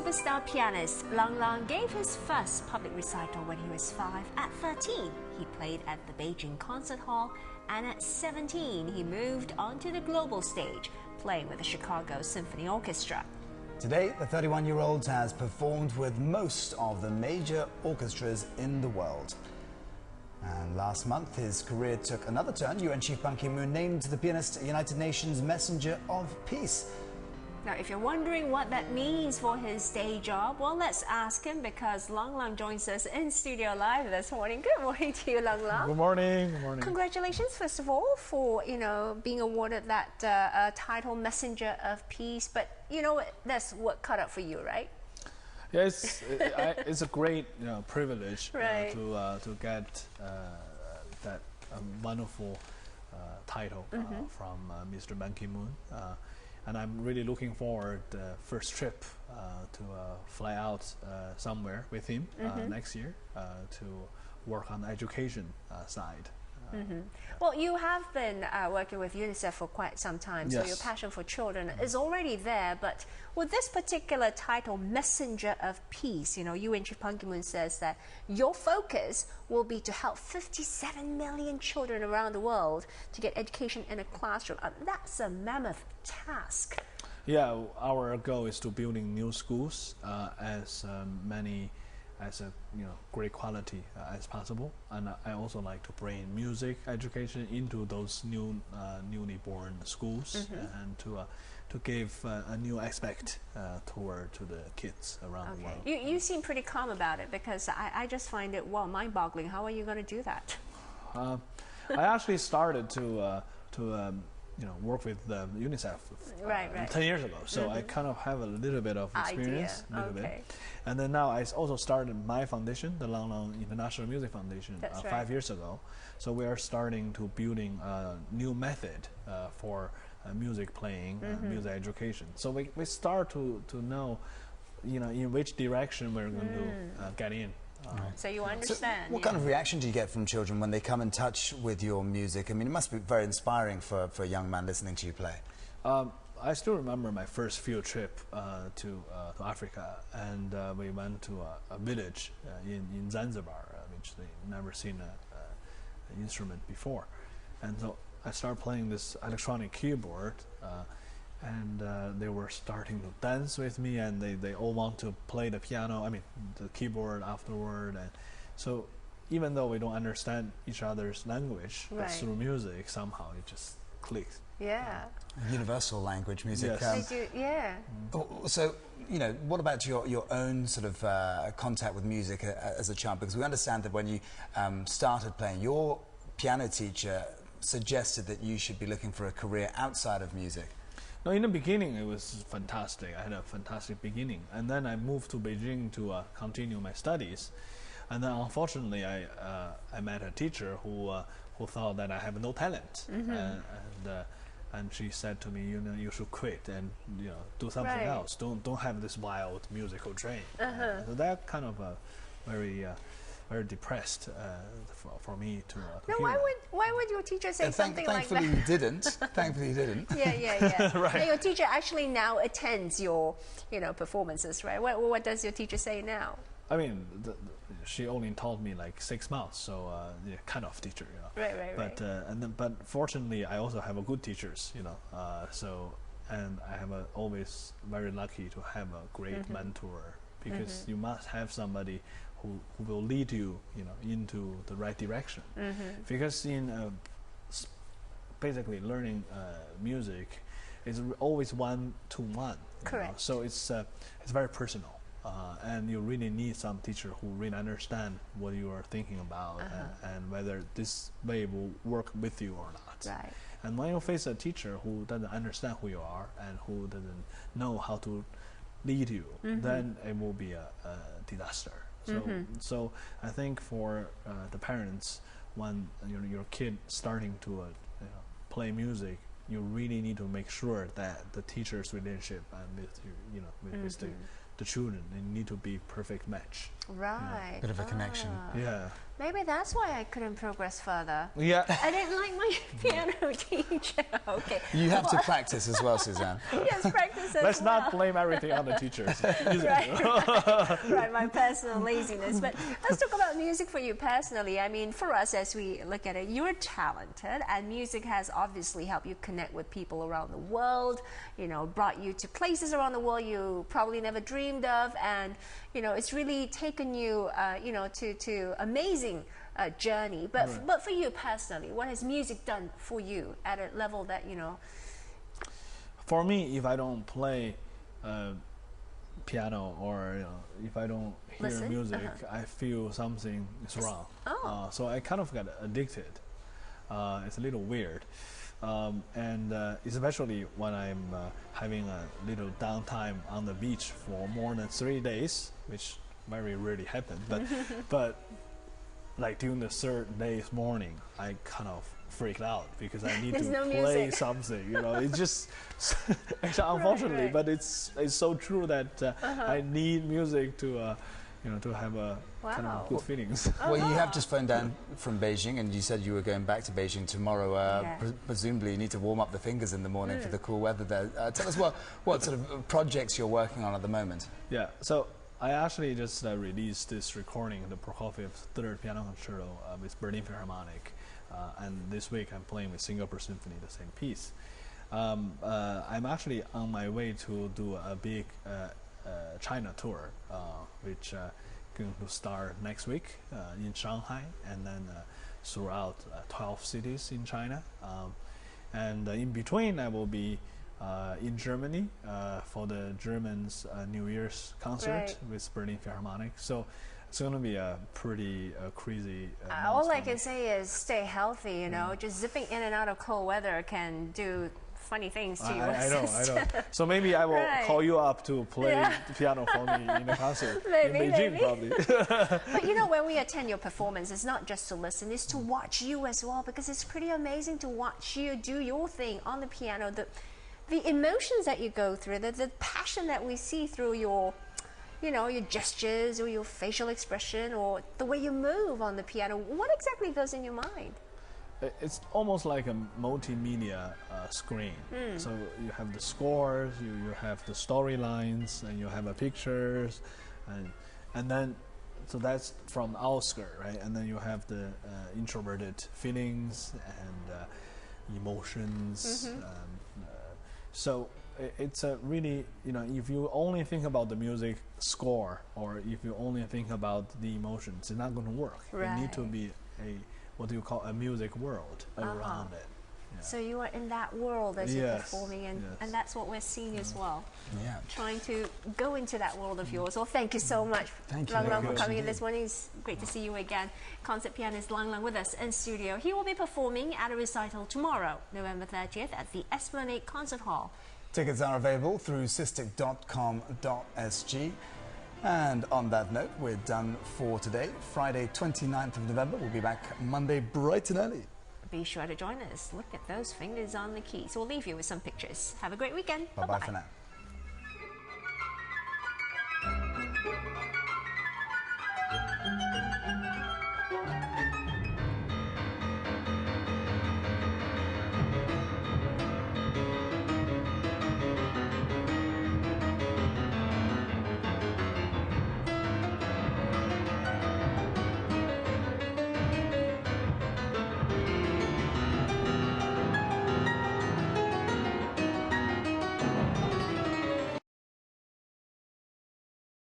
superstar pianist Lang Lang gave his first public recital when he was 5. At 13, he played at the Beijing Concert Hall, and at 17, he moved onto the global stage, playing with the Chicago Symphony Orchestra. Today, the 31-year-old has performed with most of the major orchestras in the world. And last month, his career took another turn. UN Chief Ban Ki-moon named the pianist United Nations Messenger of Peace. Now, if you're wondering what that means for his day job, well, let's ask him, because Lang Lang joins us in studio live this morning. Good morning to you, Lang Lang. Good morning. Good morning. Congratulations, first of all, for being awarded that title, Messenger of Peace. But that's work cut out for you, right? Yeah, it's a great privilege right. to get that wonderful title from Mr. Ban Ki-moon. And I'm really looking forward first trip to fly out somewhere with him next year to work on the education side. Well, you have been working with UNICEF for quite some time, so your passion for children is already there. But with this particular title, Messenger of Peace, UN Chief Ban Ki-moon says that your focus will be to help 57 million children around the world to get education in a classroom. That's a mammoth task. Yeah, our goal is to building new schools as great quality as possible, and I also like to bring music education into those newly born schools and to give a new aspect to the kids around the world. You seem pretty calm about it, because I just find it mind-boggling. How are you going to do that? I actually started to work with UNICEF 10 years ago, so I kind of have a little bit of experience, and then now I also started my foundation, the Lang Lang International Music Foundation, 5 years ago. So we are starting to building a new method for music playing, music education. So we start to know, in which direction we're going to get in. So you understand. So what kind of reaction do you get from children when they come in touch with your music? I mean, it must be very inspiring for a young man listening to you play. I still remember my first field trip to Africa, and we went to a village in Zanzibar, which they never seen an instrument before. And so I started playing this electronic keyboard, and they were starting to dance with me, and they all want to play the piano, the keyboard afterward. And so even though we don't understand each other's language, but through music, somehow it just clicks. Yeah. Universal language, music. Yes. They do, yeah. So, what about your own sort of contact with music as a child? Because we understand that when you started playing, your piano teacher suggested that you should be looking for a career outside of music. No, in the beginning it was fantastic. I had a fantastic beginning, and then I moved to Beijing to continue my studies. And then unfortunately, I met a teacher who thought that I have no talent, and she said to me, you should quit and do something else. Don't have this wild musical train. So that kind of very depressed for me to no, hear. Why would your teacher say something like that? Thankfully you didn't. Thankfully you didn't. Yeah. Right. And your teacher actually now attends your performances, right? What does your teacher say now? I mean, she only taught me like 6 months, so kind of teacher, Right. But fortunately, I also have a good teachers, and I have always very lucky to have a great mentor, because you must have somebody who will lead you, into the right direction. Because in basically learning music is always one-to-one. Correct. So it's very personal. And you really need some teacher who really understand what you are thinking about and whether this way will work with you or not. Right. And when you face a teacher who doesn't understand who you are and who doesn't know how to lead you, then it will be a disaster. So I think for the parents, when your kid starting to play music, you really need to make sure that the teacher's relationship and with the children, they need to be perfect match. Right. Bit of a connection. Yeah. Maybe that's why I couldn't progress further. Yeah. I didn't like my piano teacher. Okay. You have to practice as well, Suzanne. Yes, practice as Let's well. not blame everything on the teachers. Right, my personal laziness. But let's talk about music for you personally. I mean, for us, as we look at it, you're talented, and music has obviously helped you connect with people around the world, you know, brought you to places around the world you probably never dreamed of, and, you know, it's really taken you, you know, to amazing journey. But, but for you personally, what has music done for you at a level that, you know? For me, if I don't play piano, or you know, if I don't hear music, I feel something is wrong. So I kind of got addicted. It's a little weird, and especially when I'm having a little downtime on the beach for more than 3 days, which very rarely happens. But like during the third day's morning, I kind of freaked out because I need to play something. You know, it's just unfortunately, but it's so true that I need music to you know, to have a kind of good feelings. Well, you have just flown down from Beijing, and you said you were going back to Beijing tomorrow. Presumably, you need to warm up the fingers in the morning for the cool weather there. Tell us what sort of projects you're working on at the moment. Yeah, so I actually just released this recording, the Prokofiev's Third Piano Concerto with Berlin Philharmonic. And this week I'm playing with Singapore Symphony the same piece. I'm actually on my way to do a big China tour, which going to start next week in Shanghai, and then throughout 12 cities in China. And in between, I will be in Germany for the Germans' New Year's concert with Berlin Philharmonic. So it's going to be a pretty crazy. All I can say is stay healthy. You know, just zipping in and out of cold weather can do funny things to your system. I know. So maybe I will call you up to play the piano for me in the concert in Beijing, probably. But you know, when we attend your performance, it's not just to listen; it's to watch you as well, because it's pretty amazing to watch you do your thing on the piano. The emotions that you go through, the passion that we see through your, you know, your gestures or your facial expression or the way you move on the piano. What exactly goes in your mind? It's almost like a multimedia screen. So you have the scores, you have the storylines, and you have pictures, and then so that's from the outskirt, right? And then you have the introverted feelings and emotions. So it's a really, you know, if you only think about the music score, or if you only think about the emotions, it's not going to work. You need to be what do you call a music world around it. So you are in that world as you're performing, and that's what we're seeing as well. Trying to go into that world of yours. Well, thank you so much, Lang Lang, for coming in this morning. It's great to see you again. Concert pianist Lang Lang with us in studio. He will be performing at a recital tomorrow, November 30th, at the Esplanade Concert Hall. Tickets are available through sistik.com.sg. And on that note, we're done for today. Friday, 29th of November. We'll be back Monday bright and early. Be sure to join us. Look at those fingers on the keys. We'll leave you with some pictures. Have a great weekend. Bye-bye for now.